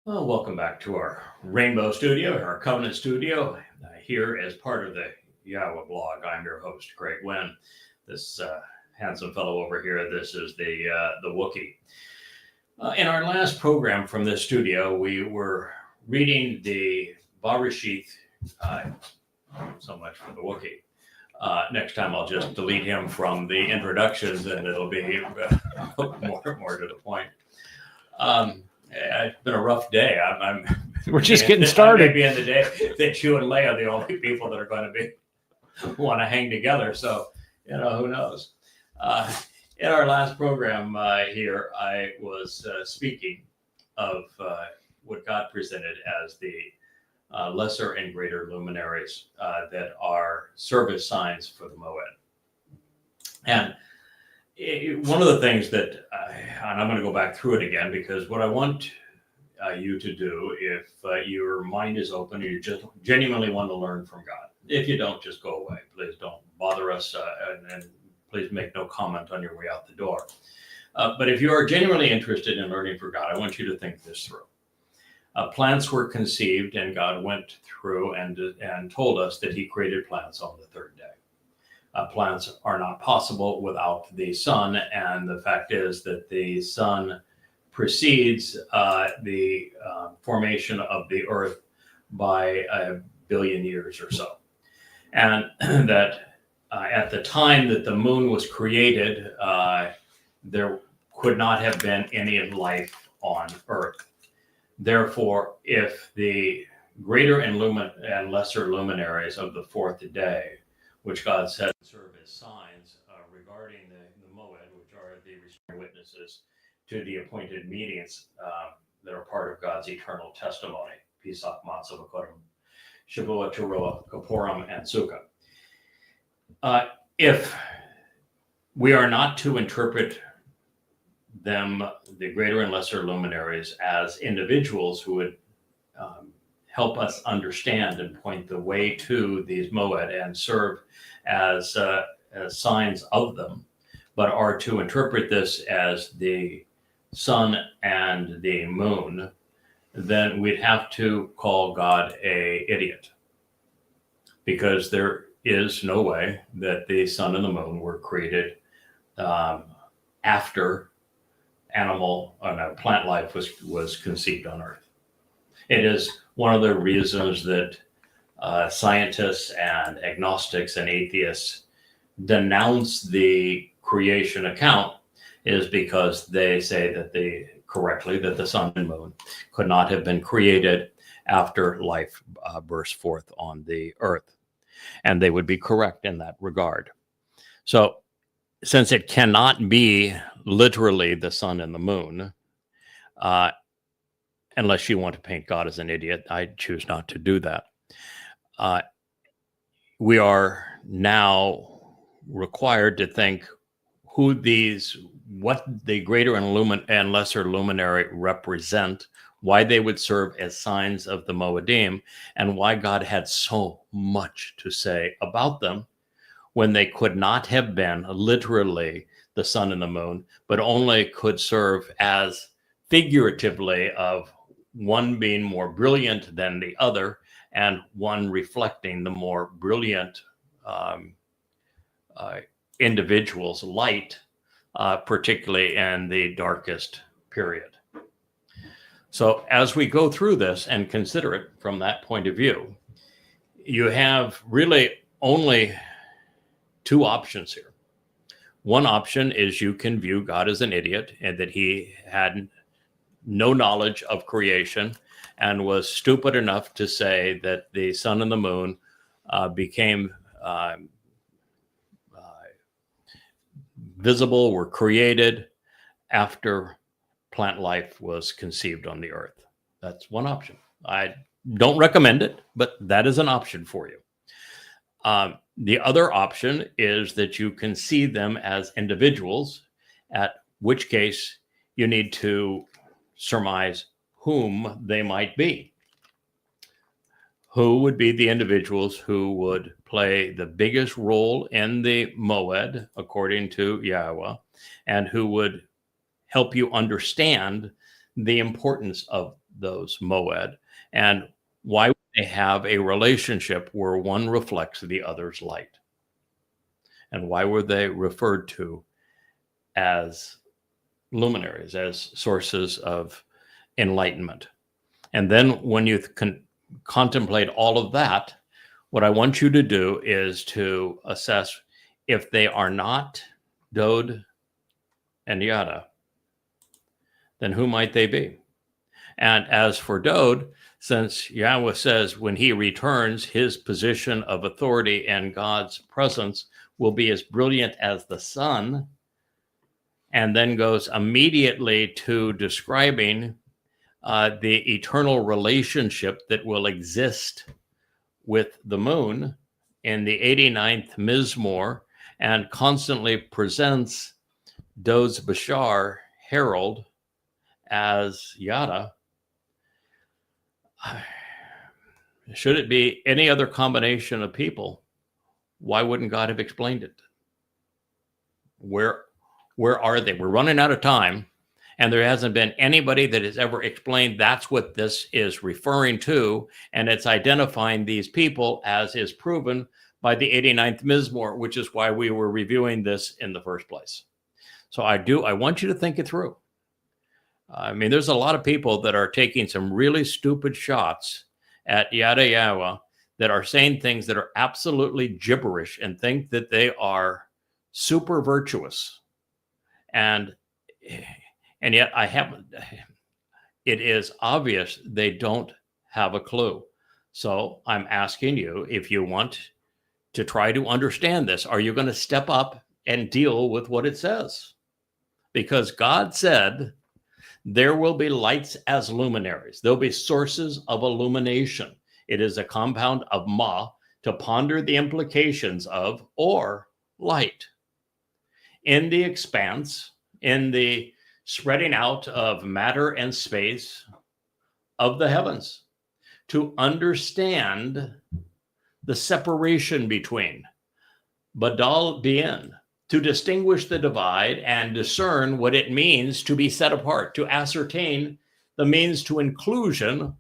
Well, welcome back to our Rainbow Studio, our Covenant Studio, here as part of the YAHOWAH blog. I'm your host, Craig Winn. This handsome fellow over here, this is the Wookiee. In our last program from this studio, we were reading the Bereshith, so much for the Wookiee. Next time I'll just delete him from the introductions and it'll be more to the point. It's been a rough day. We're just getting started. Maybe in the day that you and Leah are the only people that are going to want to hang together. So, who knows? In our last program here, I was speaking of what God presented as the lesser and greater luminaries that are service signs for the Moed. And one of the things that, and I'm going to go back through it again, because what I want you to do, if your mind is open and you just genuinely want to learn from God, if you don't, just go away. Please don't bother us, and please make no comment on your way out the door. But if you are genuinely interested in learning from God, I want you to think this through. Plants were conceived, and God went through and told us that he created plants on the third day. Plants are not possible without the sun, and the fact is that the sun precedes the formation of the earth by 1 billion years or so. And that at the time that the moon was created, there could not have been any life on earth. Therefore, if the greater and lesser luminaries of the fourth day, which God said serve as signs regarding the Moed, which are the restraining witnesses to the appointed meetings that are part of God's eternal testimony, Pesach, Matzah, Bokorim, Shavuot, Towrah, Kippurim, and Sukkah. If we are not to interpret them, the greater and lesser luminaries, as individuals who would help us understand and point the way to these Moed and serve as signs of them, but are to interpret this as the sun and the moon, then we'd have to call God an idiot, because there is no way that the sun and the moon were created after plant life was conceived on earth. It is one of the reasons that scientists and agnostics and atheists denounce the creation account, is because they say that the sun and moon could not have been created after life burst forth on the earth. And they would be correct in that regard. So since it cannot be literally the sun and the moon, unless you want to paint God as an idiot, I choose not to do that. We are now required to think what the greater and lesser luminary represent, why they would serve as signs of the Moedim, and why God had so much to say about them when they could not have been literally the sun and the moon, but only could serve as figuratively of one being more brilliant than the other, and one reflecting the more brilliant individual's light, particularly in the darkest period. So as we go through this and consider it from that point of view, you have really only two options here. One option is you can view God as an idiot, and that he had no knowledge of creation and was stupid enough to say that the sun and the moon became visible, were created after plant life was conceived on the earth. That's one option. I don't recommend it, but that is an option for you. The other option is that you can see them as individuals, at which case you need to surmise whom they might be. Who would be the individuals who would play the biggest role in the Moed, according to YAHOWAH, and who would help you understand the importance of those moed, and why would they have a relationship where one reflects the other's light? And why were they referred to as luminaries, as sources of enlightenment? And then when you contemplate all of that, what I want you to do is to assess if they are not Dod and Yada, then who might they be? And as for Dod, since Yahweh says when he returns, his position of authority in God's presence will be as brilliant as the sun, and then goes immediately to describing the eternal relationship that will exist with the moon in the 89th Mizmor, and constantly presents Dod's Bashar herald as Yada. Should it be any other combination of people, why wouldn't God have explained it? Where are they? We're running out of time, and there hasn't been anybody that has ever explained that's what this is referring to, and it's identifying these people, as is proven by the 89th Mizmor, which is why we were reviewing this in the first place. So I want you to think it through. I mean, there's a lot of people that are taking some really stupid shots at Yada Yahowah that are saying things that are absolutely gibberish and think that they are super virtuous. And yet it is obvious they don't have a clue. So I'm asking you, if you want to try to understand this, are you going to step up and deal with what it says? Because God said there will be lights as luminaries. There'll be sources of illumination. It is a compound of ma, to ponder the implications of, or light. In the expanse, in the spreading out of matter and space of the heavens, to understand the separation between Badal Bien, to distinguish the divide and discern what it means to be set apart, to ascertain the means to inclusion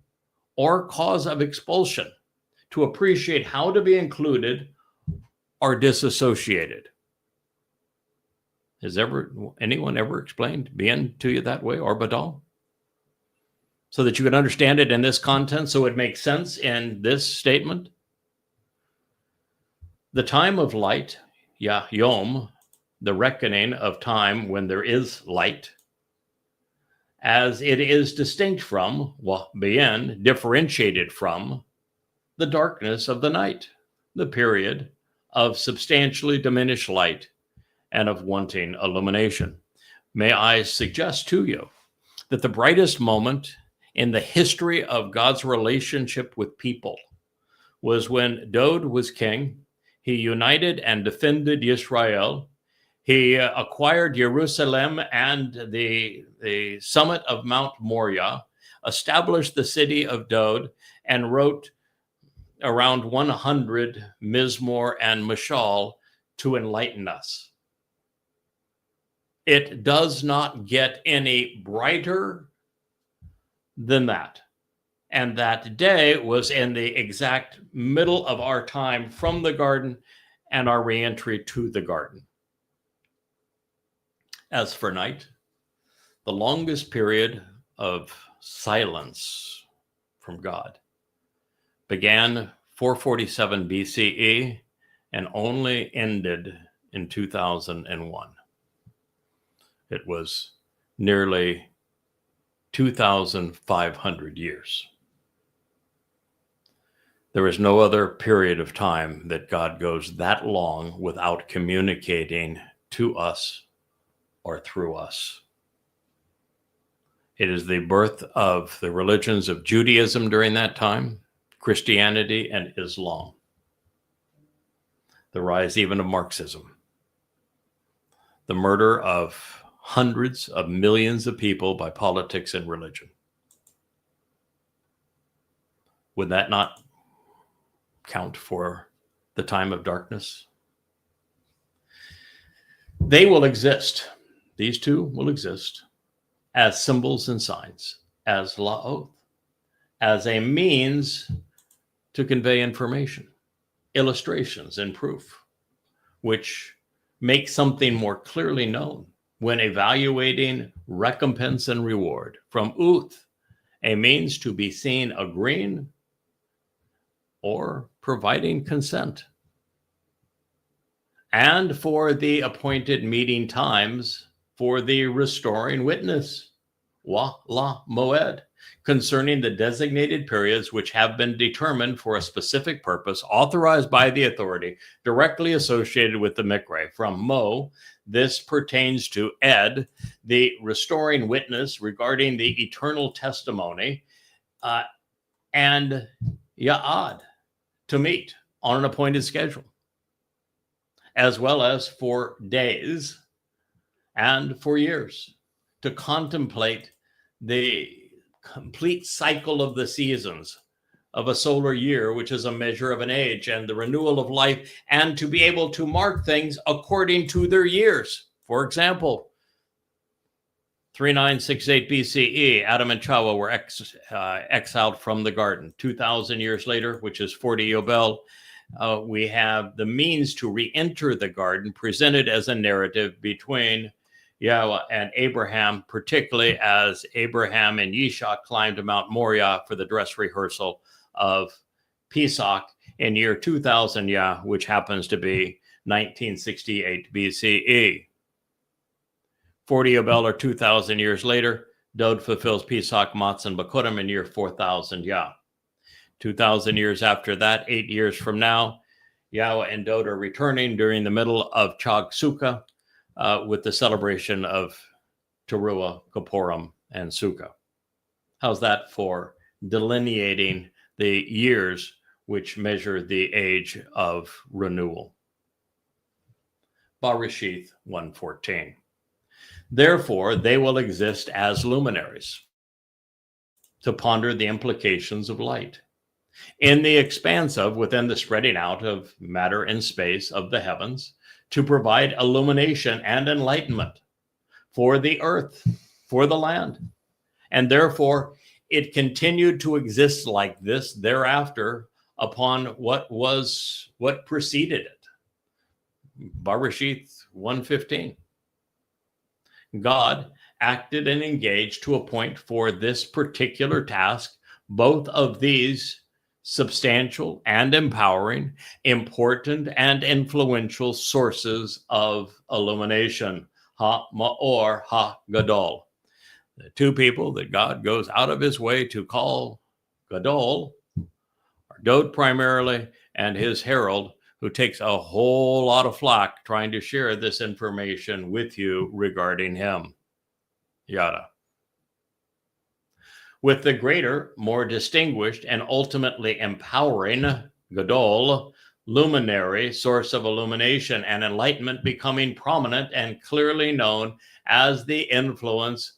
or cause of expulsion, to appreciate how to be included or disassociated. Has anyone ever explained Bien to you that way, or Badal? So that you can understand it in this content, so it makes sense in this statement? The time of light, Yom, the reckoning of time when there is light, as it is distinct from, Bien, differentiated from, the darkness of the night, the period of substantially diminished light and of wanting illumination. May I suggest to you that the brightest moment in the history of God's relationship with people was when Dod was king. He united and defended Israel. He acquired Jerusalem and the summit of Mount Moriah, established the city of Dod, and wrote around 100 Mizmor and Mashal to enlighten us. It does not get any brighter than that. And that day was in the exact middle of our time from the garden and our reentry to the garden. As for night, the longest period of silence from God began 447 BCE and only ended in 2001. It was nearly 2,500 years. There is no other period of time that God goes that long without communicating to us or through us. It is the birth of the religions of Judaism during that time, Christianity, and Islam. The rise even of Marxism. The murder of hundreds of millions of people by politics and religion. Would that not count for the time of darkness? They will exist. These two will exist as symbols and signs, as la'oth, as a means to convey information, illustrations, and proof, which make something more clearly known when evaluating recompense and reward. From uth, a means to be seen agreeing or providing consent. And for the appointed meeting times for the restoring witness, YAHOWAH moed, concerning the designated periods which have been determined for a specific purpose, authorized by the authority directly associated with the mikre. From mo, this pertains to ed, the restoring witness regarding the eternal testimony, and ya'ad, to meet on an appointed schedule, as well as for days and for years, to contemplate the complete cycle of the seasons of a solar year, which is a measure of an age, and the renewal of life, and to be able to mark things according to their years. For example, 3968 BCE, Adam and Chava were exiled from the garden. 2,000 years later, which is 40 Yobel, we have the means to re-enter the garden presented as a narrative between Yahweh and Abraham, particularly as Abraham and Yishak climbed to Mount Moriah for the dress rehearsal of Pesach in year 2000 Yah, which happens to be 1968 BCE. 40 Yobel, or 2,000 years later, Dod fulfills Pesach, Matzah, and Bakurim in year 4000 Yah. 2,000 years after that, 8 years from now, Yahweh and Dod are returning during the middle of Chag Sukkah, with the celebration of Teruah, Kippurim, and Sukkah. How's that for delineating the years which measure the age of renewal? Bereshith 1:14. Therefore, they will exist as luminaries to ponder the implications of light in the expanse of, within the spreading out of matter and space of the heavens, to provide illumination and enlightenment for the earth, for the land. And therefore, it continued to exist like this thereafter upon what preceded it. Bereshith 1:15. God acted and engaged to appoint for this particular task both of these substantial and empowering, important and influential sources of illumination, Ha-Ma'or, Ha-Gadol. The two people that God goes out of his way to call Gadol are Dod primarily, and his herald, who takes a whole lot of flack trying to share this information with you regarding him. Yada. With the greater, more distinguished, and ultimately empowering Gadol, luminary, source of illumination and enlightenment, becoming prominent and clearly known as the influence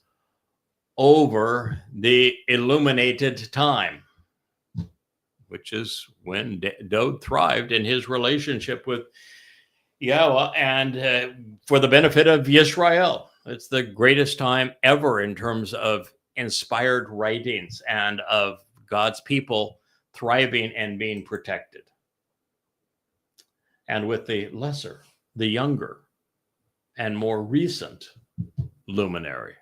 over the illuminated time, which is when Dod thrived in his relationship with Yahweh and for the benefit of Yisrael. It's the greatest time ever in terms of inspired writings and of God's people thriving and being protected. And with the lesser, the younger, and more recent luminary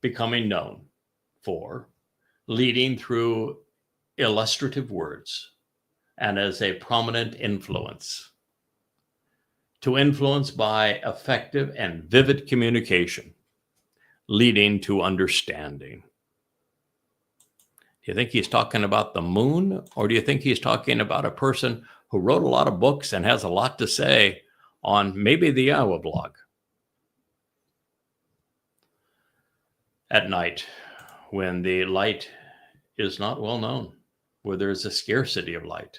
becoming known for leading through illustrative words and as a prominent influence, to influence by effective and vivid communication, leading to understanding. Do you think he's talking about the moon, or do you think he's talking about a person who wrote a lot of books and has a lot to say on maybe the Yahowah blog? At night, when the light is not well known, where there is a scarcity of light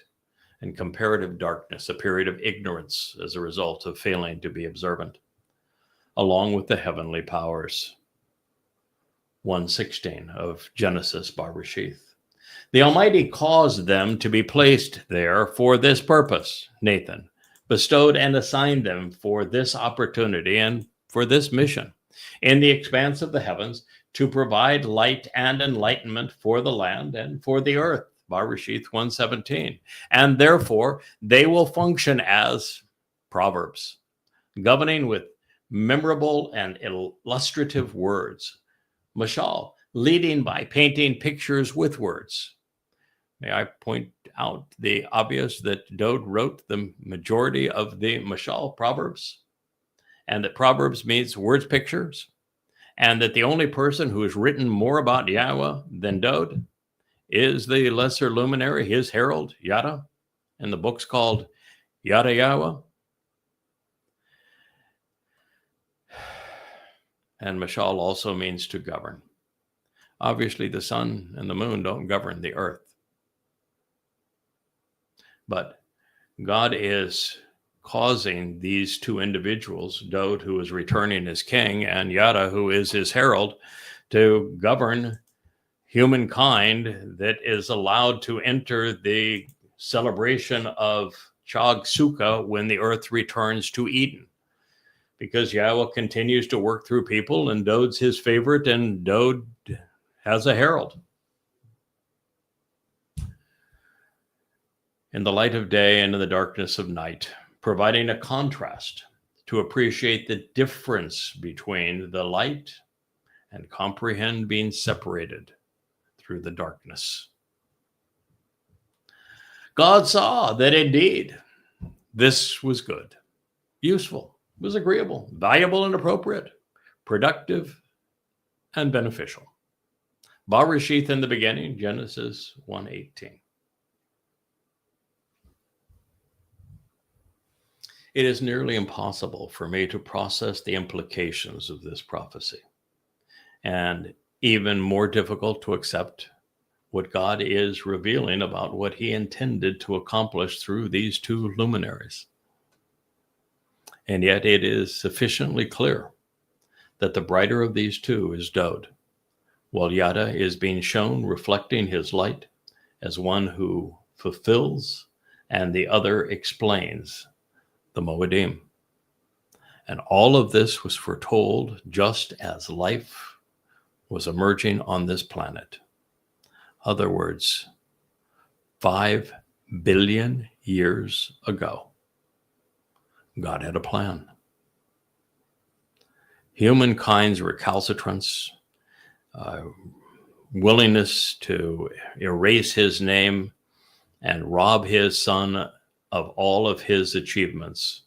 and comparative darkness, a period of ignorance as a result of failing to be observant, along with the heavenly powers. 1:16 of Genesis, Bereshith. The Almighty caused them to be placed there for this purpose. Nathan bestowed and assigned them for this opportunity and for this mission in the expanse of the heavens, to provide light and enlightenment for the land and for the earth. Bereshith 1:17. And therefore, they will function as proverbs, governing with memorable and illustrative words. Mashal, leading by painting pictures with words. May I point out the obvious that Dode wrote the majority of the Mashal proverbs, and that proverbs means words pictures, and that the only person who has written more about Yahweh than Dode is the lesser luminary, his herald, Yada, and the book's called Yada Yahowah. And Mashal also means to govern. Obviously, the sun and the moon don't govern the earth. But God is causing these two individuals, Dode, who is returning as king, and Yada, who is his herald, to govern humankind that is allowed to enter the celebration of Chag Sukkah when the earth returns to Eden. Because Yahweh continues to work through people, and Dode's his favorite, and Dode has a herald. In the light of day and in the darkness of night, providing a contrast to appreciate the difference between the light and comprehend being separated through the darkness. God saw that indeed this was good, useful, was agreeable, valuable and appropriate, productive and beneficial. Bereshith in the beginning, Genesis 1:18. It is nearly impossible for me to process the implications of this prophecy, and even more difficult to accept what God is revealing about what he intended to accomplish through these two luminaries. And yet it is sufficiently clear that the brighter of these two is Dode, while Yada is being shown reflecting his light as one who fulfills and the other explains the Moedim. And all of this was foretold just as life was emerging on this planet. Other words, 5 billion years ago, God had a plan. Humankind's recalcitrance, willingness to erase his name and rob his son of all of his achievements,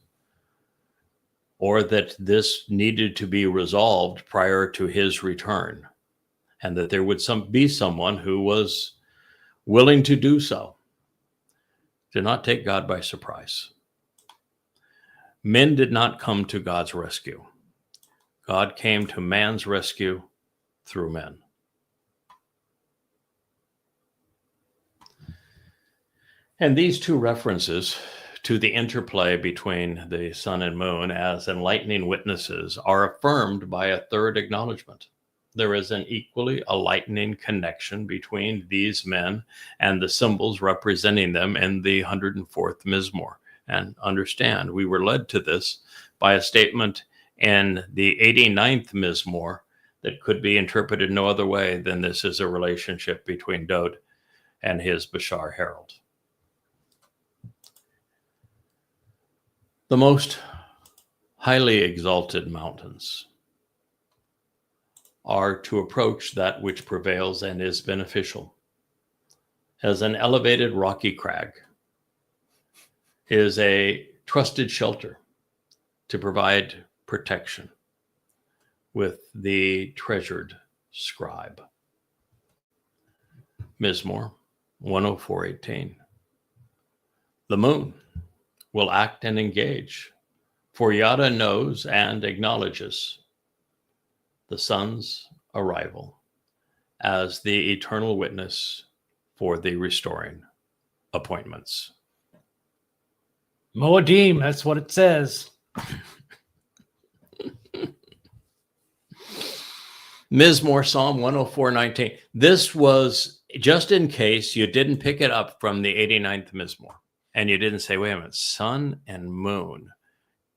or that this needed to be resolved prior to his return, and that there would be someone who was willing to do so, did not take God by surprise. Men did not come to God's rescue. God came to man's rescue through men. And these two references to the interplay between the sun and moon as enlightening witnesses are affirmed by a third acknowledgement. There is an equally enlightening connection between these men and the symbols representing them in the 104th Mizmor. And understand, we were led to this by a statement in the 89th Mizmor that could be interpreted no other way than this is a relationship between Dode and his Bashar herald. The most highly exalted mountains are to approach that which prevails and is beneficial. As an elevated rocky crag is a trusted shelter to provide protection with the treasured scribe. Mizmor 104:18. The moon will act and engage, for Yada knows and acknowledges the sun's arrival as the eternal witness for the restoring appointments. Moedim, that's what it says. Mizmor Psalm 104:19. This was just in case you didn't pick it up from the 89th Mizmor and you didn't say, wait a minute, sun and moon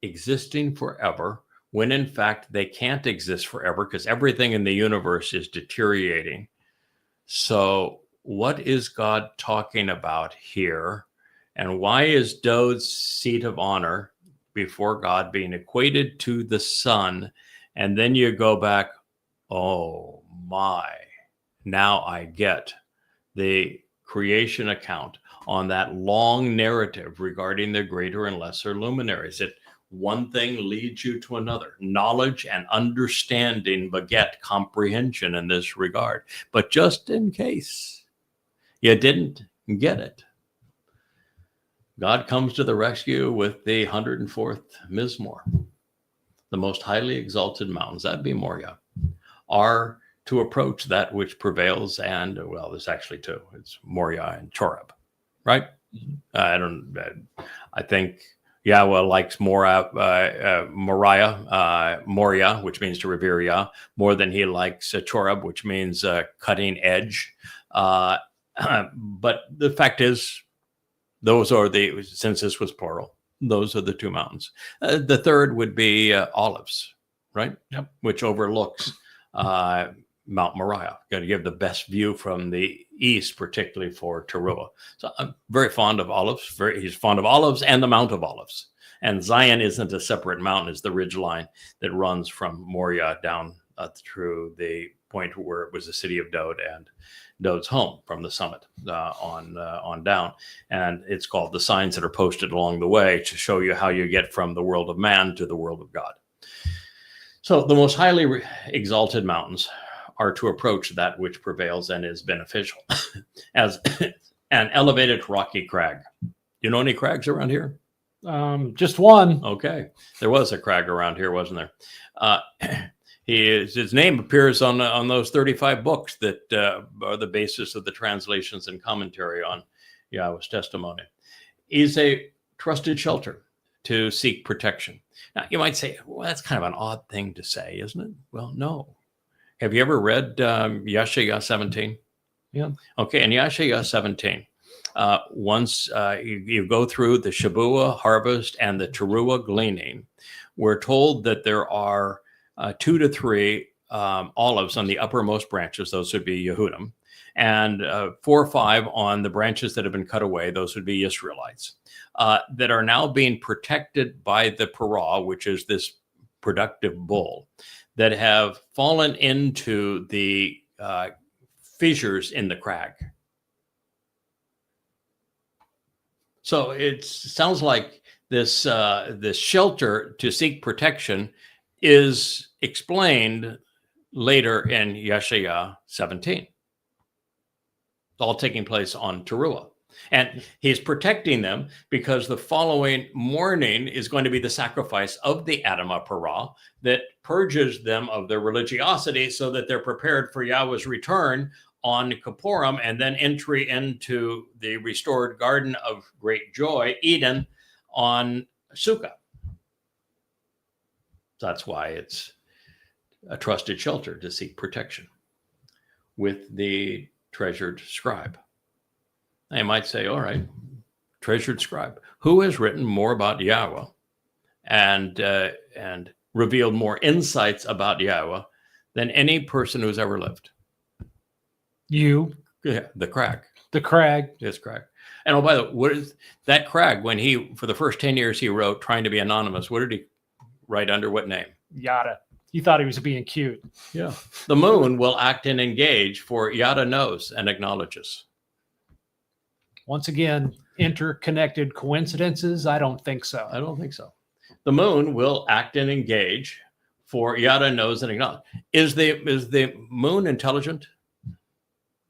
existing forever, when in fact they can't exist forever because everything in the universe is deteriorating. So what is God talking about here? And why is Dod's seat of honor before God being equated to the sun? And then you go back, oh my, now I get the creation account on that long narrative regarding the greater and lesser luminaries. It one thing leads you to another. Knowledge and understanding beget comprehension in this regard. But just in case you didn't get it, God comes to the rescue with the 104th Mizmor. The most highly exalted mountains, that'd be Moriah, are to approach that which prevails. And, well, there's actually two. It's Moriah and Towrah, right? I think Yahweh likes Moriah, which means to revere Yah, more than he likes Towrah, which means cutting edge. But the fact is, those are since this was plural, those are the two mountains. The third would be Olives, right? Yep. Which overlooks Mount Moriah. Got to give the best view from the east, particularly for Towrah. So I'm very fond of olives. He's fond of olives and the Mount of Olives. And Zion isn't a separate mountain; it's the ridge line that runs from Moriah down through the point where it was the city of Dod and Dod's home from the summit on down. And it's called the signs that are posted along the way to show you how you get from the world of man to the world of God. So the most highly exalted mountains are to approach that which prevails and is beneficial as an elevated rocky crag. You know any crags around here? Just one. Okay. There was a crag around here, wasn't there? His name appears on those 35 books that are the basis of the translations and commentary on Yahweh's testimony. He's a trusted shelter to seek protection. Now, you might say, well, that's kind of an odd thing to say, isn't it? Well, no. Have you ever read YAHOWAH 17? Yeah. Okay, in YAHOWAH 17, once you go through the Shavua harvest and the Teruah gleaning, we're told that there are 2 to 3 olives on the uppermost branches. Those would be Yehudim. And 4 or 5 on the branches that have been cut away. Those would be Israelites. That are now being protected by the Parah, which is this productive bull, that have fallen into the fissures in the crag. So it sounds like this shelter to seek protection is explained later in YAHOWAH 17. It's all taking place on Teruah. And he's protecting them because the following morning is going to be the sacrifice of the Adamah Parah that purges them of their religiosity so that they're prepared for Yahweh's return on Kippurim and then entry into the restored garden of great joy, Eden, on Sukkah. That's why it's a trusted shelter to seek protection with the treasured scribe. They might say, all right, treasured scribe, who has written more about Yahweh and revealed more insights about Yahweh than any person who's ever lived? You. Yeah, the crag. The crag. Yes, crag. And oh, by the way, what is that crag? When he, for the first 10 years he wrote, trying to be anonymous, what did he write under what name? Yada. He thought he was being cute. Yeah. The moon will act and engage, for Yada knows and acknowledges. Once again, interconnected coincidences? I don't think so. I don't think so. The moon will act and engage, for Yada knows and acknowledges. Is the moon intelligent?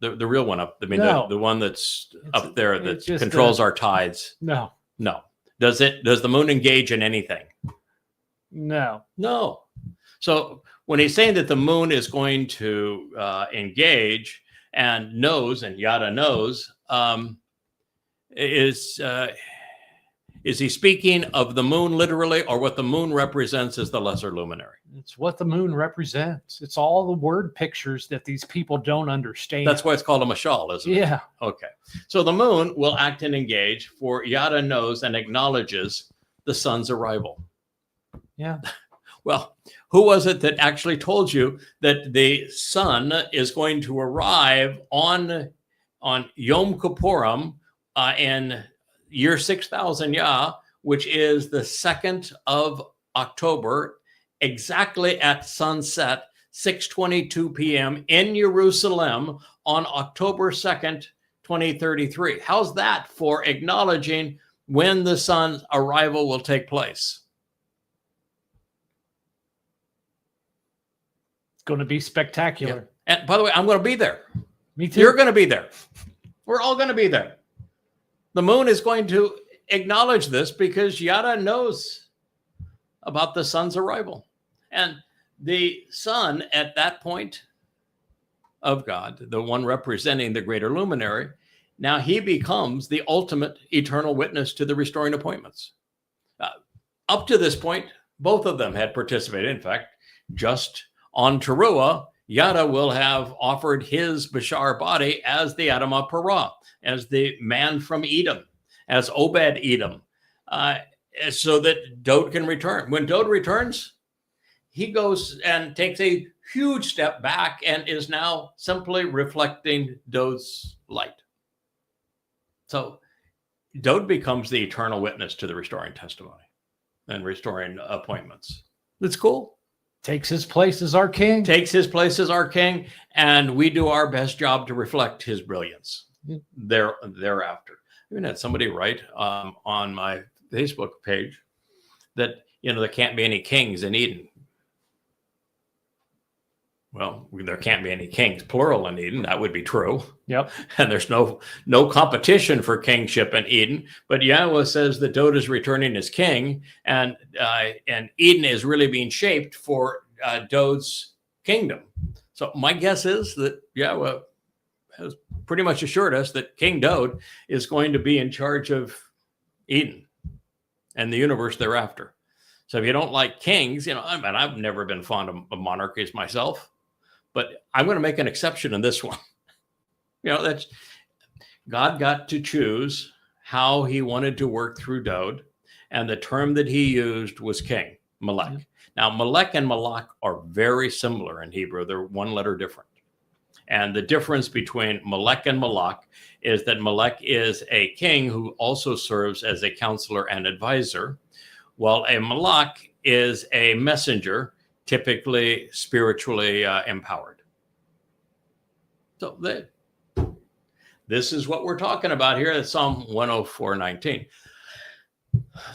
The real one up? I mean, no. the one that's up there that controls our tides? No. No. Does the moon engage in anything? No. No. So when he's saying that the moon is going to engage and knows, and Yada knows, is he speaking of the moon literally, or what the moon represents as the lesser luminary? It's what the moon represents. It's all the word pictures that these people don't understand. That's why it's called a mashal, isn't it? Yeah. Okay. So the moon will act and engage, for Yada knows and acknowledges the sun's arrival. Yeah. Well, who was it that actually told you that the sun is going to arrive on Yom Kippurim in year 6000 Yah, which is the 2nd of October, exactly at sunset, 6:22 p.m. in Jerusalem on October 2nd, 2033? How's that for acknowledging when the sun's arrival will take place? It's going to be spectacular. Yeah. And by the way, I'm going to be there. Me too. You're going to be there. We're all going to be there. The moon is going to acknowledge this because Yada knows about the sun's arrival. And the sun at that point of God, the one representing the greater luminary, now he becomes the ultimate eternal witness to the restoring appointments. Up to this point, both of them had participated. In fact, just on Towrah, Yada will have offered his Bashar body as the Adam of Parah, as the man from Edom, as Obed Edom, so that Dode can return. When Dode returns, he goes and takes a huge step back and is now simply reflecting Dode's light. So Dode becomes the eternal witness to the restoring testimony and restoring appointments. It's cool. Takes his place as our king. Takes his place as our king, and we do our best job to reflect his brilliance thereafter. I even had somebody write on my Facebook page that, there can't be any kings in Eden. Well, there can't be any kings, plural, in Eden. That would be true. Yep. And there's no competition for kingship in Eden. But Yahowah says that Dode is returning as king, and Eden is really being shaped for Dode's kingdom. So my guess is that Yahowah has pretty much assured us that King Dode is going to be in charge of Eden and the universe thereafter. So if you don't like kings, I've never been fond of monarchies myself. But I'm going to make an exception in this one. That's God got to choose how he wanted to work through Dode. And the term that he used was king, Melech. Mm-hmm. Now, Melech and Malach are very similar in Hebrew. They're one letter different. And the difference between Melech and Malach is that Melech is a king who also serves as a counselor and advisor, while a Malach is a messenger, typically spiritually empowered. So this is what we're talking about here. It's Psalm 104:19.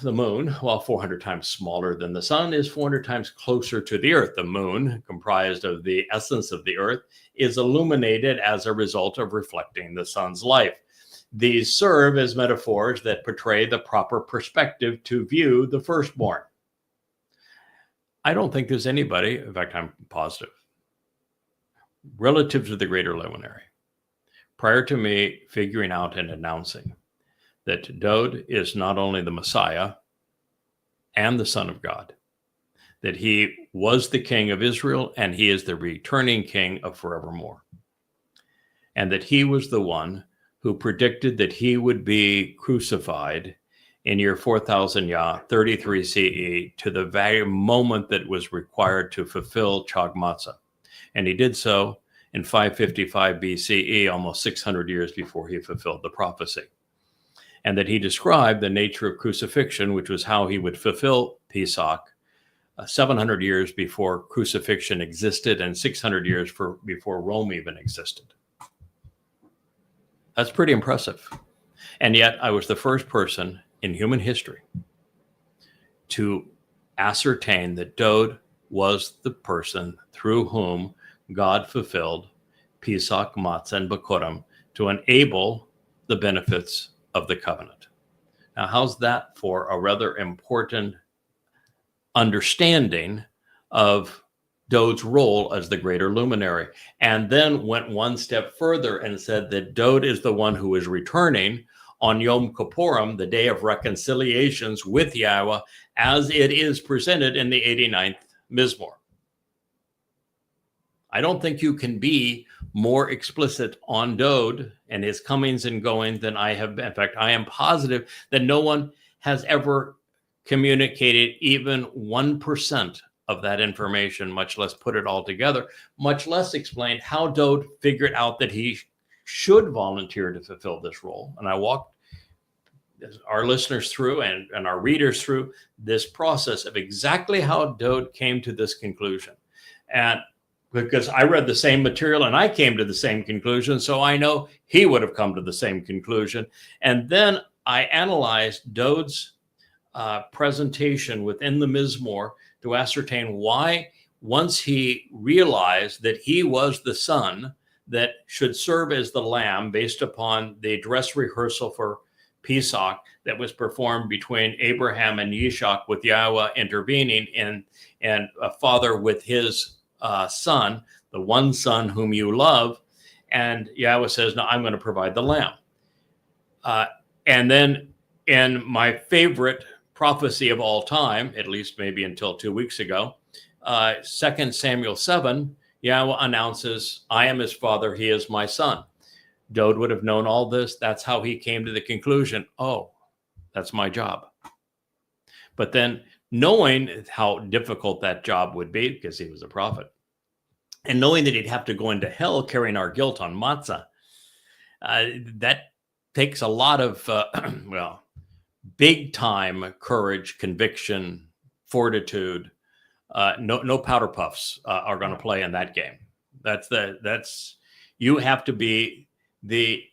The moon, while 400 times smaller than the sun, is 400 times closer to the earth. The moon, comprised of the essence of the earth, is illuminated as a result of reflecting the sun's life. These serve as metaphors that portray the proper perspective to view the firstborn. I don't think there's anybody, in fact, I'm positive, relative to the greater luminary, prior to me figuring out and announcing that Dode is not only the Messiah and the Son of God, that he was the king of Israel and he is the returning king of forevermore, and that he was the one who predicted that he would be crucified in year 4000 Yah, 33 CE, to the very moment that was required to fulfill Chag Matzah. And he did so in 555 BCE, almost 600 years before he fulfilled the prophecy. And that he described the nature of crucifixion, which was how he would fulfill Pesach, 700 years before crucifixion existed and 600 years before Rome even existed. That's pretty impressive. And yet I was the first person in human history to ascertain that Dode was the person through whom God fulfilled Pesach, Matzah, and Bikurim to enable the benefits of the covenant. Now, how's that for a rather important understanding of Dode's role as the greater luminary? And then went one step further and said that Dode is the one who is returning on Yom Kippurim, the day of reconciliations with Yahowah, as it is presented in the 89th Mizmor. I don't think you can be more explicit on Dode and his comings and goings than I have been. In fact, I am positive that no one has ever communicated even 1% of that information, much less put it all together, much less explained how Dode figured out that he should volunteer to fulfill this role. And I walked our listeners through and our readers through this process of exactly how Dode came to this conclusion. And because I read the same material and I came to the same conclusion, so I know he would have come to the same conclusion. And then I analyzed Dode's presentation within the Mizmor to ascertain why, once he realized that he was the son that should serve as the lamb based upon the dress rehearsal for Pesach that was performed between Abraham and Yishak, with Yahowah intervening, and a father with his son, the one son whom you love. And Yahowah says, no, I'm going to provide the lamb. And then in my favorite prophecy of all time, at least maybe until 2 weeks ago, 2 Samuel 7, Yahowah announces, I am his father, he is my son. Dode would have known all this. That's how he came to the conclusion, oh, that's my job. But then, knowing how difficult that job would be, because he was a prophet, and knowing that he'd have to go into hell carrying our guilt on matzah, that takes a lot of, big time courage, conviction, fortitude. No powder puffs are going to play in that game. You have to be the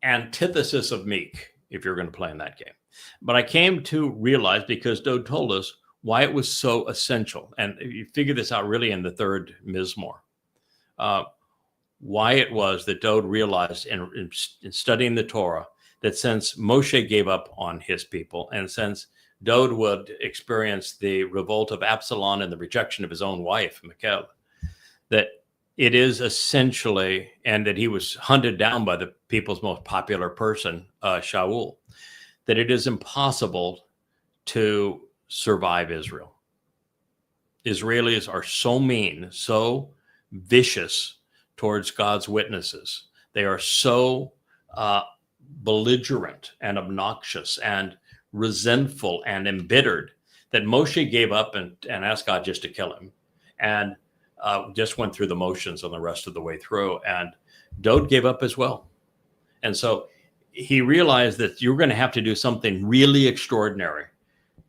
antithesis of meek if you're going to play in that game. But I came to realize, because Dode told us why it was so essential, and you figure this out really in the third Mizmor, why it was that Dode realized in studying the Torah that since Moshe gave up on his people, and since Dode would experience the revolt of Absalom and the rejection of his own wife, Michal, that it is essentially, and that he was hunted down by the people's most popular person, Shaul, that it is impossible to survive Israel. Israelis are so mean, so vicious towards God's witnesses. They are so belligerent and obnoxious and resentful and embittered that Moshe gave up and asked God just to kill him, and just went through the motions on the rest of the way through. And Dode gave up as well. And so he realized that you're going to have to do something really extraordinary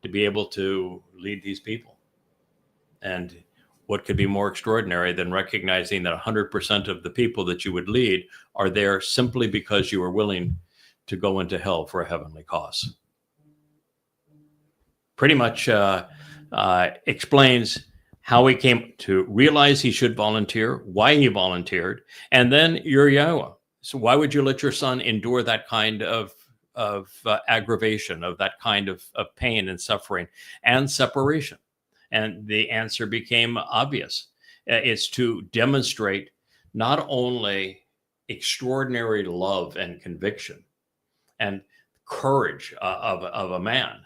to be able to lead these people. And what could be more extraordinary than recognizing that 100% of the people that you would lead are there simply because you are willing to go into hell for a heavenly cause? Pretty much explains how he came to realize he should volunteer, why he volunteered, and then you're Yahowah. So why would you let your son endure that kind of aggravation, of that kind of pain and suffering and separation? And the answer became obvious. It's to demonstrate not only extraordinary love and conviction and courage of a man,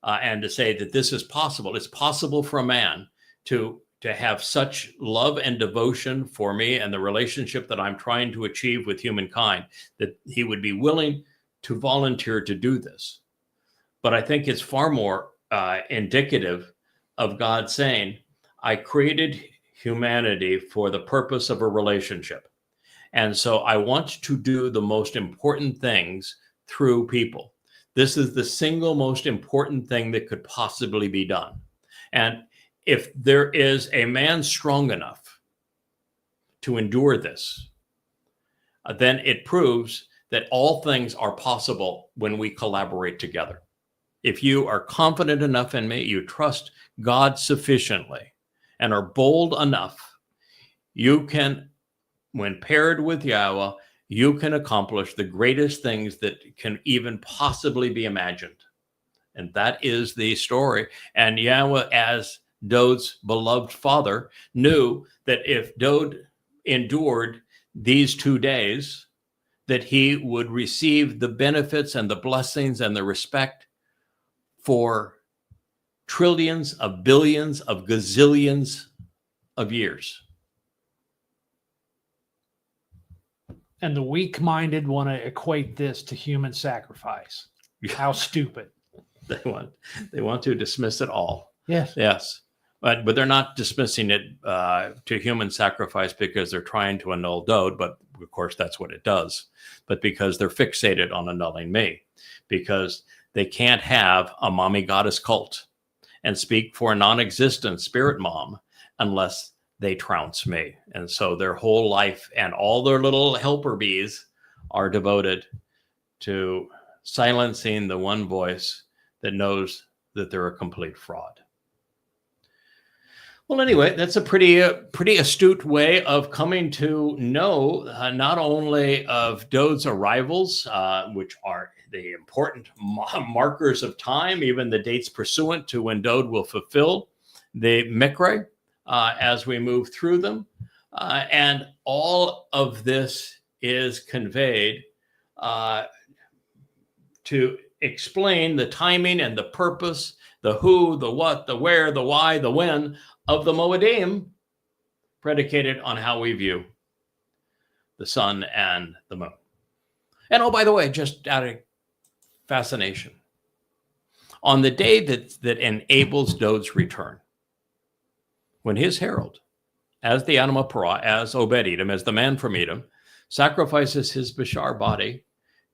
and to say that this is possible. It's possible for a man to have such love and devotion for me and the relationship that I'm trying to achieve with humankind, that he would be willing to volunteer to do this. But I think it's far more indicative of God saying, I created humanity for the purpose of a relationship. And so I want to do the most important things through people. This is the single most important thing that could possibly be done. And if there is a man strong enough to endure this, then it proves that all things are possible when we collaborate together. If you are confident enough in me, you trust God sufficiently, and are bold enough, you can, when paired with Yahowah, you can accomplish the greatest things that can even possibly be imagined. And that is the story. And Yahowah, as Dode's beloved father, knew that if Dode endured these 2 days, that he would receive the benefits and the blessings and the respect for trillions of billions of gazillions of years. And the weak-minded want to equate this to human sacrifice. How stupid. They want to dismiss it all. Yes. Yes. But they're not dismissing it to human sacrifice because they're trying to annul Dode, but of course that's what it does. But because they're fixated on annulling me, because they can't have a mommy goddess cult and speak for a non-existent spirit mom unless they trounce me. And so their whole life and all their little helper bees are devoted to silencing the one voice that knows that they're a complete fraud. Well, anyway, that's a pretty astute way of coming to know not only of Dode's arrivals, which are the important markers of time, even the dates pursuant to when Dode will fulfill the Mikre as we move through them. And all of this is conveyed to explain the timing and the purpose, the who, the what, the where, the why, the when of the Moedim, predicated on how we view the sun and the moon. And oh, by the way, just out of fascination, on the day that enables Dode's return, when his herald, as the Anima Parah, as Obed-Edom, as the man from Edom, sacrifices his Bashar body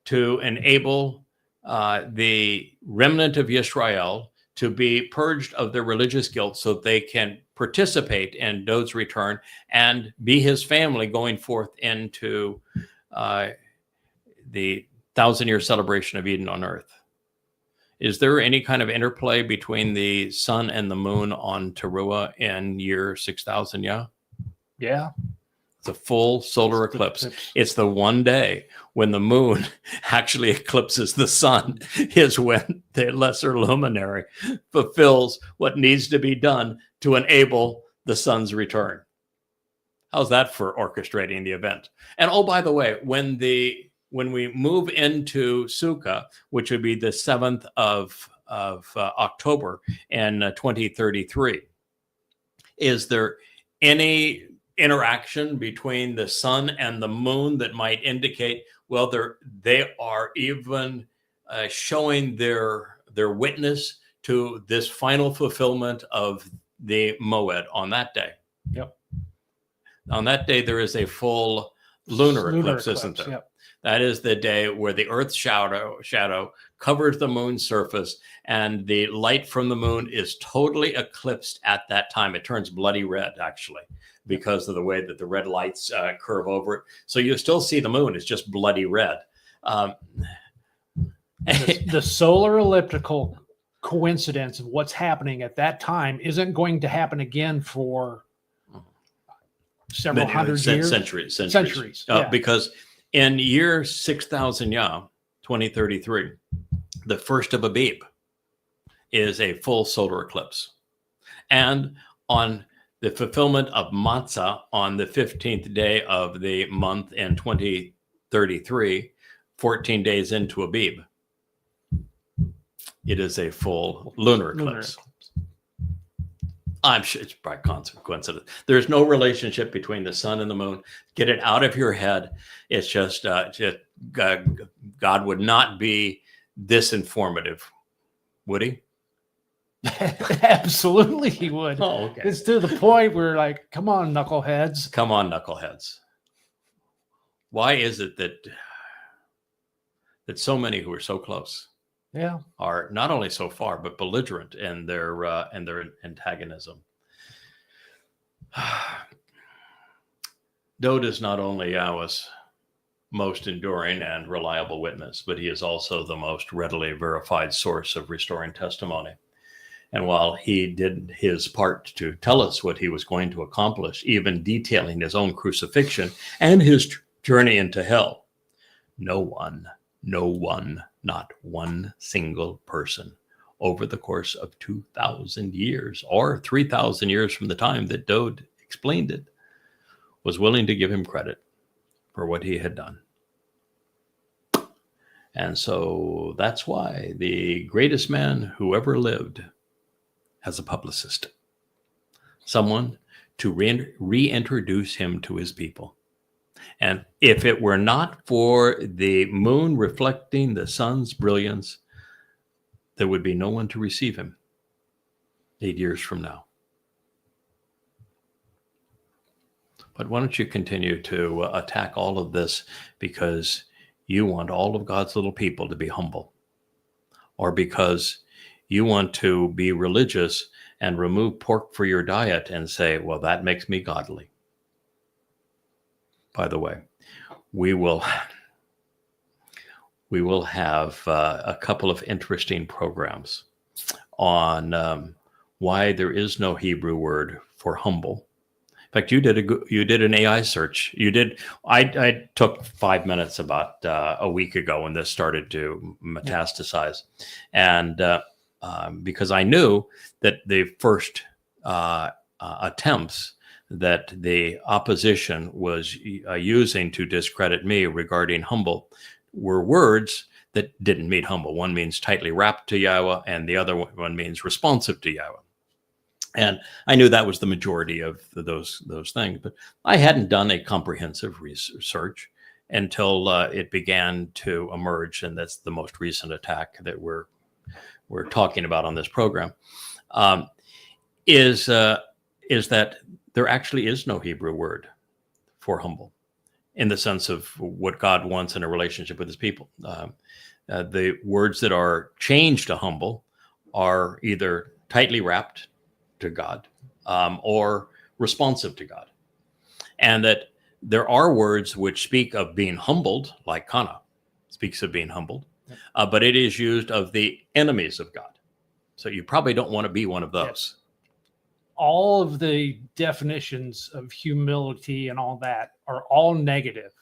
to enable the remnant of Yisrael to be purged of their religious guilt so they can participate in Dode's return and be his family going forth into the 1,000-year celebration of Eden on earth. Is there any kind of interplay between the sun and the moon on Towrah in year 6,000 Yah? Yeah. It's a full solar eclipse. It's the one day when the moon actually eclipses the sun is when the lesser luminary fulfills what needs to be done to enable the sun's return. How's that for orchestrating the event? And oh, by the way, when we move into Sukkah, which would be the 7th of October in 2033, is there any interaction between the sun and the moon that might indicate, well, they are even showing their witness to this final fulfillment of the Moed on that day? Yep. On that day, there is a full lunar eclipse, isn't there? Yep. That is the day where the Earth's shadow covers the moon's surface, and the light from the moon is totally eclipsed at that time. It turns bloody red, actually, because of the way that the red lights curve over it. So you still see the moon. It's just bloody red. The solar elliptical coincidence of what's happening at that time isn't going to happen again for several hundred years. Centuries. Yeah. Because in year 6,000 Yah, 2033, the first of Abib is a full solar eclipse. And on the fulfillment of Matzah on the 15th day of the month in 2033, 14 days into Abib, it is a full lunar eclipse. I'm sure it's by coincidence. There's no relationship between the sun and the moon. Get it out of your head. It's just God would not be this informative, would he? Absolutely, he would. Oh, okay. It's to the point where, like, come on, knuckleheads. Come on, knuckleheads. Why is it that so many who are so close, are not only so far but belligerent in their antagonism? Dode is not only Yahweh's most enduring and reliable witness, but he is also the most readily verified source of restoring testimony. And while he did his part to tell us what he was going to accomplish, even detailing his own crucifixion and his journey into hell, no one, not one single person over the course of 2,000 years or 3,000 years from the time that Dode explained it was willing to give him credit for what he had done. And so that's why the greatest man who ever lived has a publicist, someone to reintroduce him to his people. And if it were not for the moon reflecting the sun's brilliance, there would be no one to receive him 8 years from now. But why don't you continue to attack all of this because you want all of God's little people to be humble, or because you want to be religious and remove pork for your diet and say, well, that makes me godly. By the way, we will have a couple of interesting programs on why there is no Hebrew word for humble. In fact, you did an AI search. I took 5 minutes about a week ago when this started to metastasize, and because I knew that the first attempts that the opposition was using to discredit me regarding humble were words that didn't mean humble. One means tightly wrapped to Yahweh, and the other one means responsive to Yahweh. And I knew that was the majority of those things, but I hadn't done a comprehensive research until it began to emerge, and that's the most recent attack that we're talking about on this program. Is that there actually is no Hebrew word for humble in the sense of what God wants in a relationship with his people. The words that are changed to humble are either tightly wrapped to God or responsive to God. And that there are words which speak of being humbled, like kana speaks of being humbled, but it is used of the enemies of God. So you probably don't want to be one of those. All of the definitions of humility and all that are all negative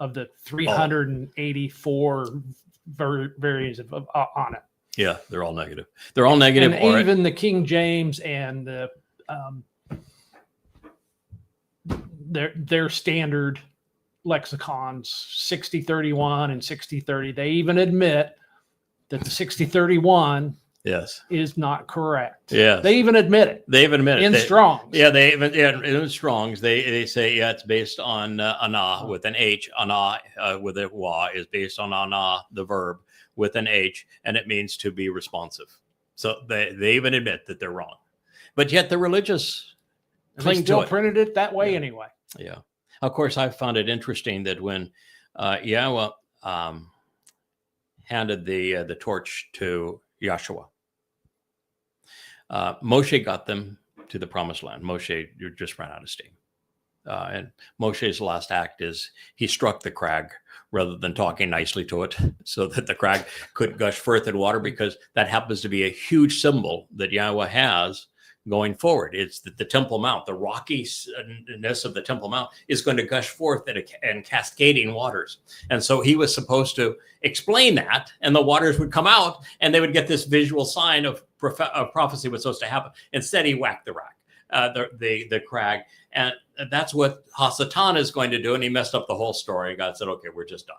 of the 384 variants on it. Yeah, they're all negative. They're all negative. And even the King James and the their standard lexicons, 6031 and 6030, they even admit that the 6031 is not correct. Yeah, they even admit it. They even admit it in Strong's. Yeah, in Strong's they say it's based on ana with an H. Ana with a wa is based on ana, the verb, with an H, and it means to be responsive. So they even admit that they're wrong, but yet the religious cling still to it. Printed it that way anyway. Yeah. Of course, I found it interesting that when Yahweh handed the torch to Yahshua, Moshe got them to the promised land. Moshe just ran out of steam. And Moshe's last act is he struck the crag rather than talking nicely to it so that the crag could gush forth in water, because that happens to be a huge symbol that Yahweh has going forward. It's that the Temple Mount, the rockiness of the Temple Mount is going to gush forth and cascading waters. And so he was supposed to explain that, and the waters would come out and they would get this visual sign of prophecy was supposed to happen. Instead, he whacked the rack, the crag. And that's what Hasatan is going to do. And he messed up the whole story. God said, okay, we're just done.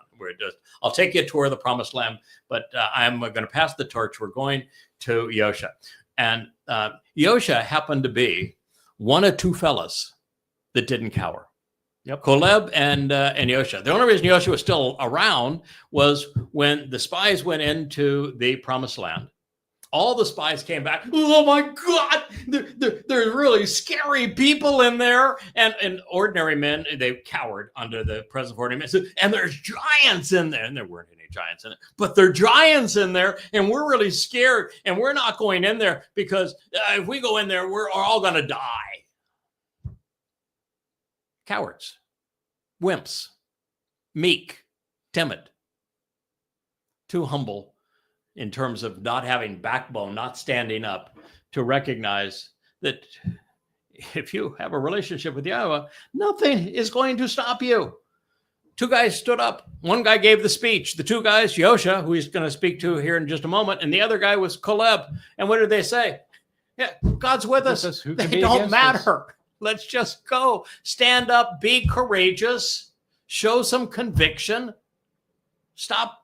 I'll take you a tour of the promised land, but I'm going to pass the torch. We're going to Yosha. And Yosha happened to be one of two fellas that didn't cower. Yep. Caleb and Yosha. The only reason Yosha was still around was when the spies went into the promised land. All the spies came back. Oh my God, there's really scary people in there. And ordinary men, they cowered under the presence of ordinary men. And there's giants in there. And there weren't any giants in it, but there are giants in there. And we're really scared. And we're not going in there because if we go in there, we're all going to die. Cowards, wimps, meek, timid, too humble in terms of not having backbone, not standing up to recognize that if you have a relationship with Yahweh, nothing is going to stop you. Two guys stood up. One guy gave the speech. The two guys, Yosha, who he's going to speak to here in just a moment, and the other guy was Caleb. And what did they say? Yeah, God's with us. They don't matter. Let's just go. Stand up, be courageous, show some conviction. Stop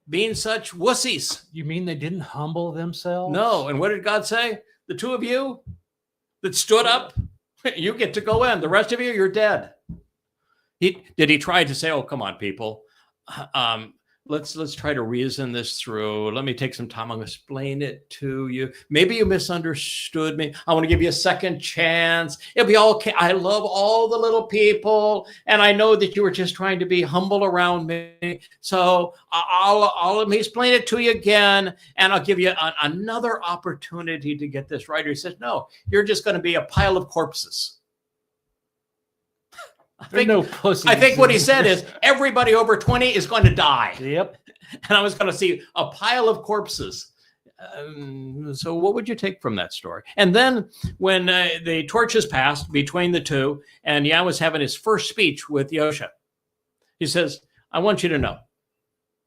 being such wussies. You mean they didn't humble themselves? No. And what did God say? The two of you that stood up, you get to go in. The rest of you, you're dead. Did he try to say, oh, come on, people. let's try to reason this through. Let me take some time. I'm going to explain it to you. Maybe you misunderstood me. I want to give you a second chance. It'll be okay. I love all the little people, and I know that you were just trying to be humble around me. So I'll let me explain it to you again, and I'll give you another opportunity to get this right. Or he says, no, you're just going to be a pile of corpses. I think what he said is everybody over 20 is going to die. Yep. And I was going to see a pile of corpses. So what would you take from that story? And then when the torches passed between the two, and Yah was having his first speech with Yosha, he says, I want you to know,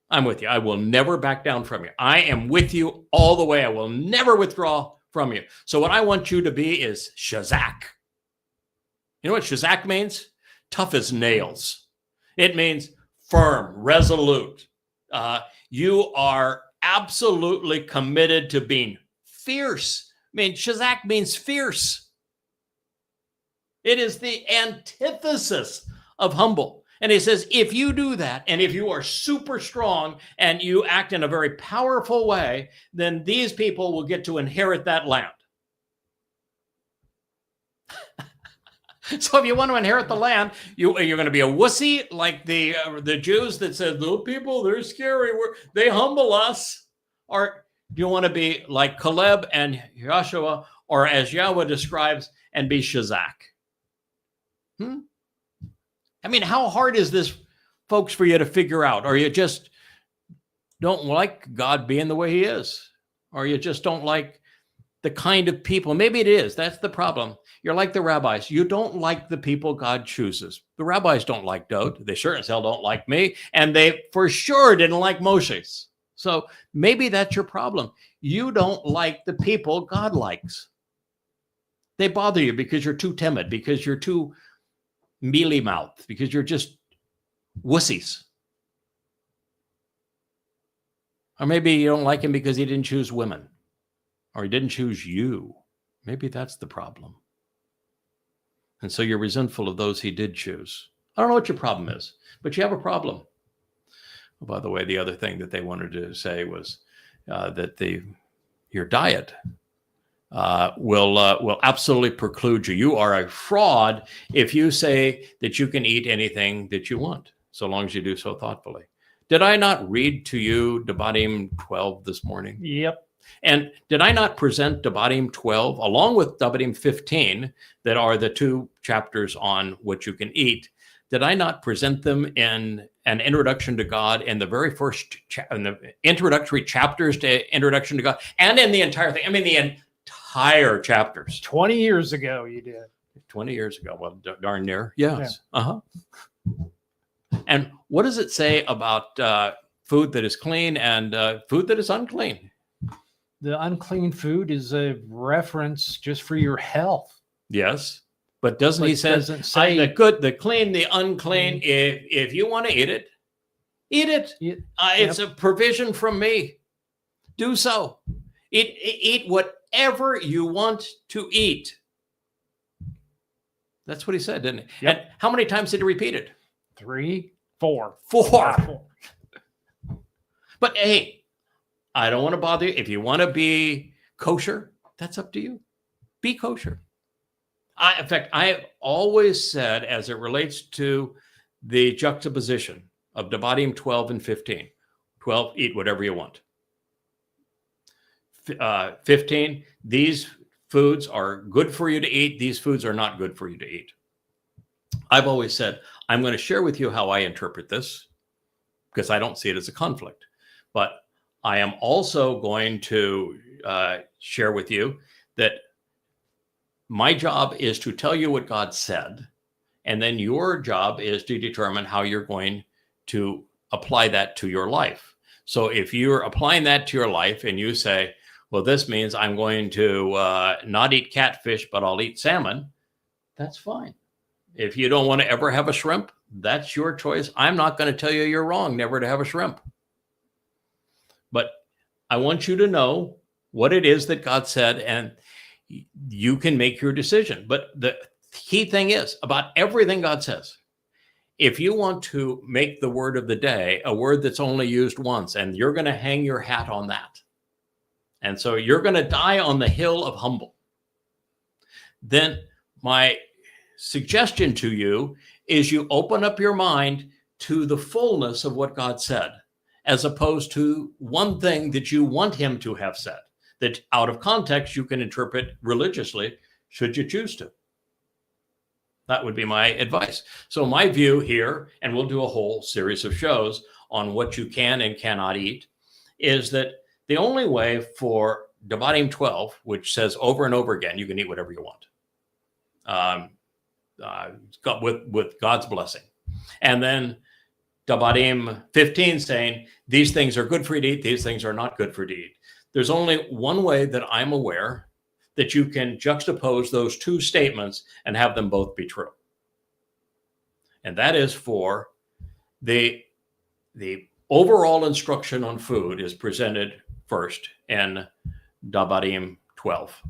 I'm with you. I will never back down from you. I am with you all the way. I will never withdraw from you. So what I want you to be is Shazak. You know what Shazak means? Tough as nails. It means firm, resolute. You are absolutely committed to being fierce. I mean, Shazak means fierce. It is the antithesis of humble. And he says, if you do that, and if you are super strong and you act in a very powerful way, then these people will get to inherit that land. So if you want to inherit the land, you're going to be a wussy like the Jews that said, little people, they're scary. They humble us. Or do you want to be like Caleb and Joshua, or as Yahweh describes, and be Shazak? I mean, how hard is this, folks, for you to figure out? Or you just don't like God being the way he is? Or you just don't like the kind of people? Maybe it is. That's the problem. You're like the rabbis. You don't like the people God chooses. The rabbis don't like Dode. They sure as hell don't like me. And they for sure didn't like Moshe. So maybe that's your problem. You don't like the people God likes. They bother you because you're too timid, because you're too mealy-mouthed, because you're just wussies. Or maybe you don't like him because he didn't choose women, or he didn't choose you. Maybe that's the problem. And so you're resentful of those he did choose. I don't know what your problem is, but you have a problem. Oh, by the way, the other thing that they wanted to say was that your diet will absolutely preclude you. You are a fraud if you say that you can eat anything that you want, so long as you do so thoughtfully. Did I not read to you Devarim 12 this morning? Yep. And did I not present Devarim 12 along with Devarim 15, that are the two chapters on what you can eat? Did I not present them in an introduction to God in the very first, in the introductory chapters to Introduction to God, and in the entire thing? I mean, the entire chapters. 20 years ago, you did. 20 years ago. Well, darn near. Yes. Yeah. And what does it say about food that is clean and food that is unclean? The unclean food is a reference just for your health. Yes. But doesn't he say the good, the clean, the unclean? If you want to eat it, eat it. It's a provision from me. Do so. Eat whatever you want to eat. That's what he said, didn't he? Yep. And how many times did he repeat it? 3, 4. 4. But hey, I don't want to bother you. If you want to be kosher, that's up to you. Be kosher. In fact, I have always said, as it relates to the juxtaposition of Devarim 12 and 15, 12, eat whatever you want. 15, these foods are good for you to eat. These foods are not good for you to eat. I've always said, I'm going to share with you how I interpret this, because I don't see it as a conflict. But I am also going to share with you that my job is to tell you what God said, and then your job is to determine how you're going to apply that to your life. So if you're applying that to your life and you say, well, this means I'm going to not eat catfish, but I'll eat salmon, that's fine. If you don't want to ever have a shrimp, that's your choice. I'm not going to tell you you're wrong never to have a shrimp. But I want you to know what it is that God said, and you can make your decision. But the key thing is, about everything God says, if you want to make the word of the day a word that's only used once, and you're going to hang your hat on that, and so you're going to die on the hill of humble, then my suggestion to you is you open up your mind to the fullness of what God said, as opposed to one thing that you want him to have said, that out of context you can interpret religiously, should you choose to. That would be my advice. So my view here, and we'll do a whole series of shows on what you can and cannot eat, is that the only way for Devarim 12, which says over and over again, you can eat whatever you want, with God's blessing. And then Devarim 15 saying, these things are good for you to eat, these things are not good for you to eat. There's only one way that I'm aware that you can juxtapose those two statements and have them both be true. And that is for the overall instruction on food is presented first in Devarim 12.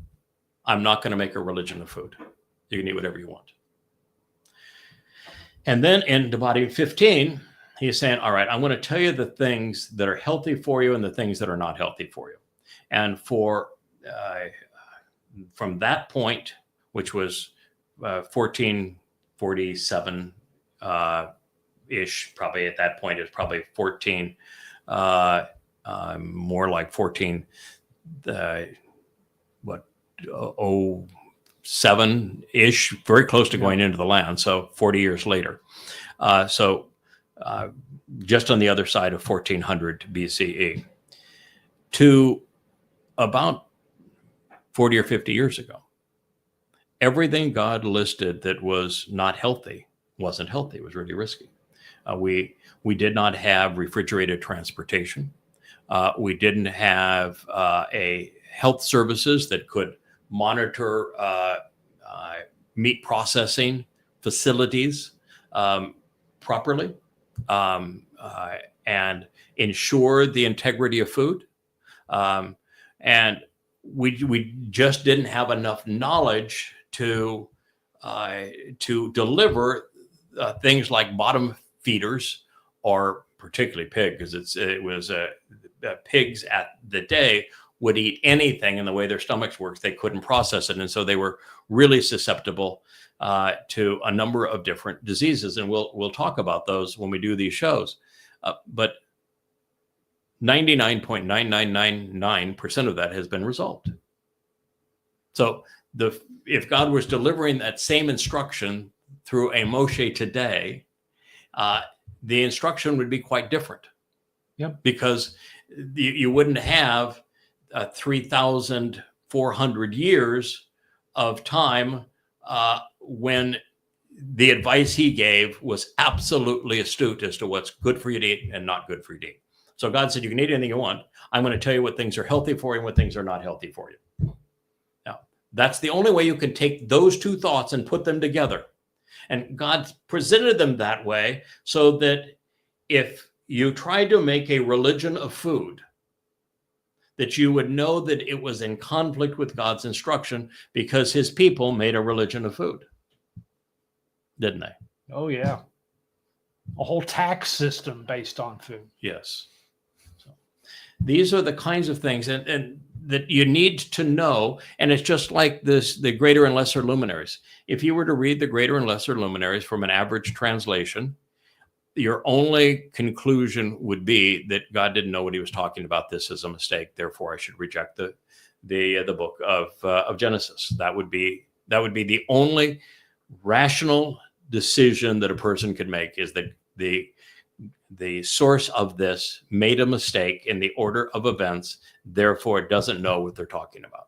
I'm not going to make a religion of food. You can eat whatever you want. And then in Devarim 15, he's saying, all right, I'm going to tell you the things that are healthy for you and the things that are not healthy for you. And from that point, which was 1447 ish, probably at that point, it was probably 14, more like 14, 07 ish, very close to going into the land. So 40 years later. Just on the other side of 1400 BCE to about 40 or 50 years ago. Everything God listed that was not healthy wasn't healthy. It was really risky. We did not have refrigerated transportation. We didn't have a health services that could monitor meat processing facilities properly and ensure the integrity of food. And we just didn't have enough knowledge to deliver things like bottom feeders, or particularly pig, because pigs at the day would eat anything, and the way their stomachs work, they couldn't process it, and so they were really susceptible to a number of different diseases, and we'll talk about those when we do these shows. But 99.9999% of that has been resolved. So if God was delivering that same instruction through a Moshe today, the instruction would be quite different. Yep. Because you wouldn't have 3,400 years of time when the advice he gave was absolutely astute as to what's good for you to eat and not good for you to eat. So God said, you can eat anything you want. I'm going to tell you what things are healthy for you and what things are not healthy for you. Now, that's the only way you can take those two thoughts and put them together. And God presented them that way so that if you tried to make a religion of food, that you would know that it was in conflict with God's instruction, because his people made a religion of food. Didn't they? Oh, yeah. A whole tax system based on food. Yes. So these are the kinds of things and that you need to know. And it's just like the greater and lesser luminaries. If you were to read the greater and lesser luminaries from an average translation, your only conclusion would be that God didn't know what he was talking about. This is a mistake. Therefore, I should reject the book of Genesis. That would be the only rational decision that a person could make, is that the source of this made a mistake in the order of events. Therefore, it doesn't know what they're talking about.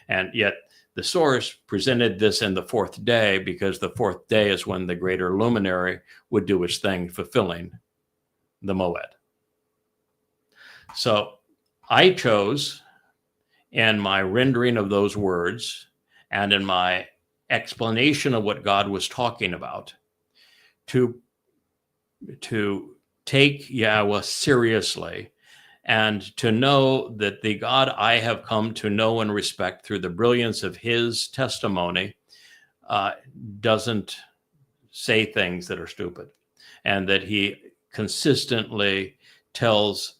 And yet the source presented this in the fourth day, because the fourth day is when the greater luminary would do its thing, fulfilling the moed. So I chose, in my rendering of those words and in my explanation of what God was talking about, to take Yahweh seriously, and to know that the God I have come to know and respect through the brilliance of his testimony doesn't say things that are stupid, and that he consistently tells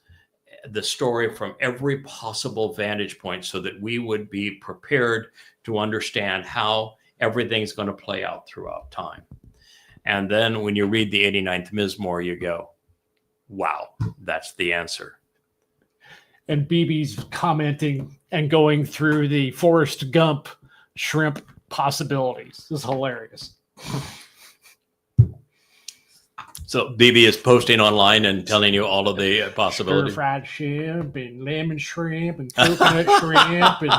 the story from every possible vantage point so that we would be prepared to understand how everything's going to play out throughout time. And then when you read the 89th Mizmor, you go, wow, that's the answer. And BB's commenting and going through the Forrest Gump shrimp possibilities. This is hilarious. So BB is posting online and telling you all of the possibilities. Stir-fried shrimp and lemon shrimp and coconut shrimp and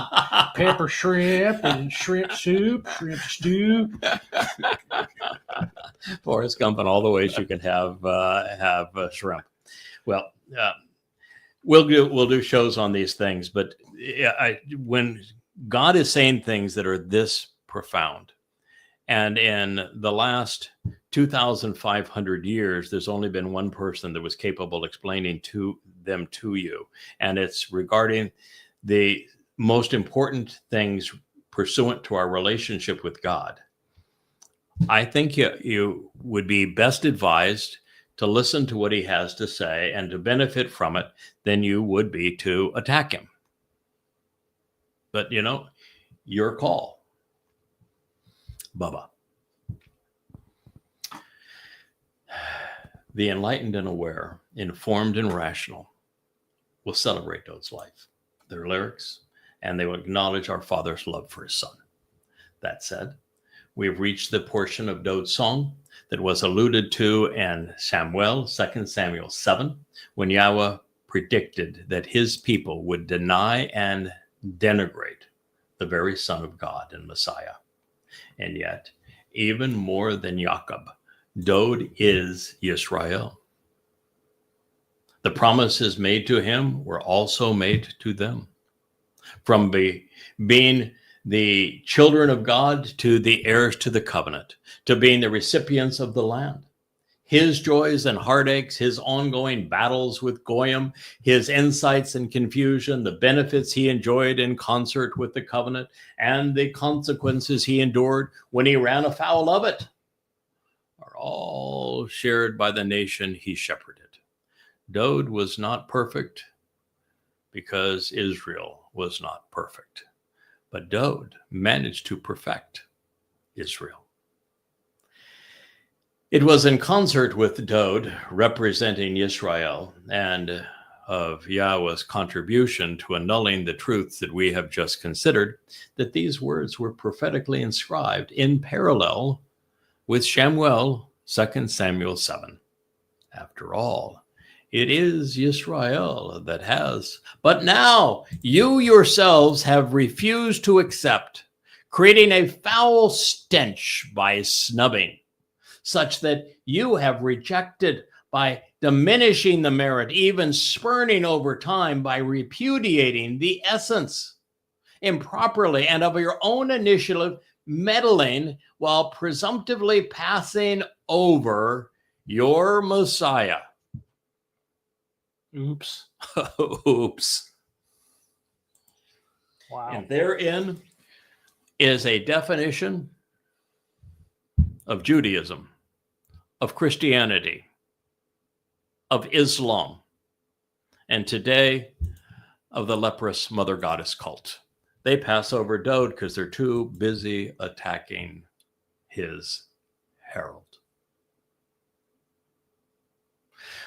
pepper shrimp and shrimp soup, shrimp stew. Forrest Gump and all the ways you can have shrimp. Well, we'll do shows on these things, but when God is saying things that are this profound, and in the last 2,500 years, there's only been one person that was capable of explaining to you, and it's regarding the most important things pursuant to our relationship with God. I think you would be best advised to listen to what he has to say and to benefit from it than you would be to attack him. But, your call. Bubba. The enlightened and aware, informed and rational, will celebrate Dode's life, their lyrics, and they will acknowledge our Father's love for his son. That said, we have reached the portion of Dode's song that was alluded to in Samuel, 2 Samuel 7, when Yahweh predicted that his people would deny and denigrate the very Son of God and Messiah. And yet, even more than Jacob, Dode is Yisrael. The promises made to him were also made to them. From being the children of God to the heirs to the covenant, to being the recipients of the land. His joys and heartaches, his ongoing battles with Goyim, his insights and confusion, the benefits he enjoyed in concert with the covenant, and the consequences he endured when he ran afoul of it, are all shared by the nation he shepherded. Dode was not perfect because Israel was not perfect, but Dode managed to perfect Israel. It was in concert with Dode, representing Yisrael, and of Yahweh's contribution to annulling the truths that we have just considered, that these words were prophetically inscribed in parallel with Shamuel, 2 Samuel 7. After all, it is Yisrael that has, but now you yourselves have refused to accept, creating a foul stench by snubbing, such that you have rejected by diminishing the merit, even spurning over time by repudiating the essence improperly and of your own initiative, meddling while presumptively passing over your Messiah. Oops. Oops. Wow. And therein is a definition of Judaism, of Christianity, of Islam, and today of the leprous mother goddess cult. They pass over Dode because they're too busy attacking his herald.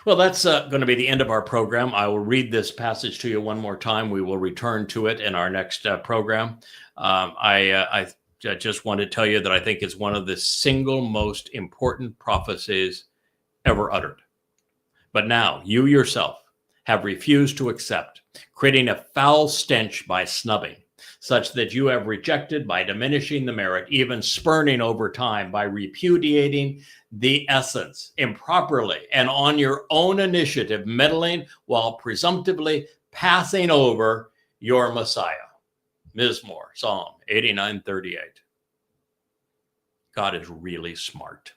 Well, that's going to be the end of our program. I will read this passage to you one more time. We will return to it in our next program. I just want to tell you that I think it's one of the single most important prophecies ever uttered. But now you yourself have refused to accept, creating a foul stench by snubbing, such that you have rejected by diminishing the merit, even spurning over time by repudiating the essence improperly and on your own initiative, meddling while presumptively passing over your Messiah. Mizmor, Psalm 89:38. God is really smart.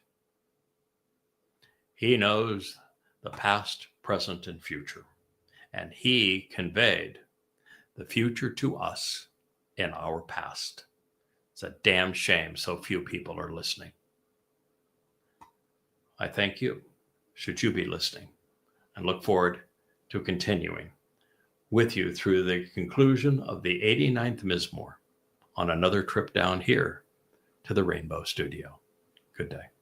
He knows the past, present, and future. And he conveyed the future to us in our past. It's a damn shame so few people are listening. I thank you, should you be listening, and look forward to continuing with you through the conclusion of the 89th Mizmor on another trip down here to the Rainbow Studio. Good day.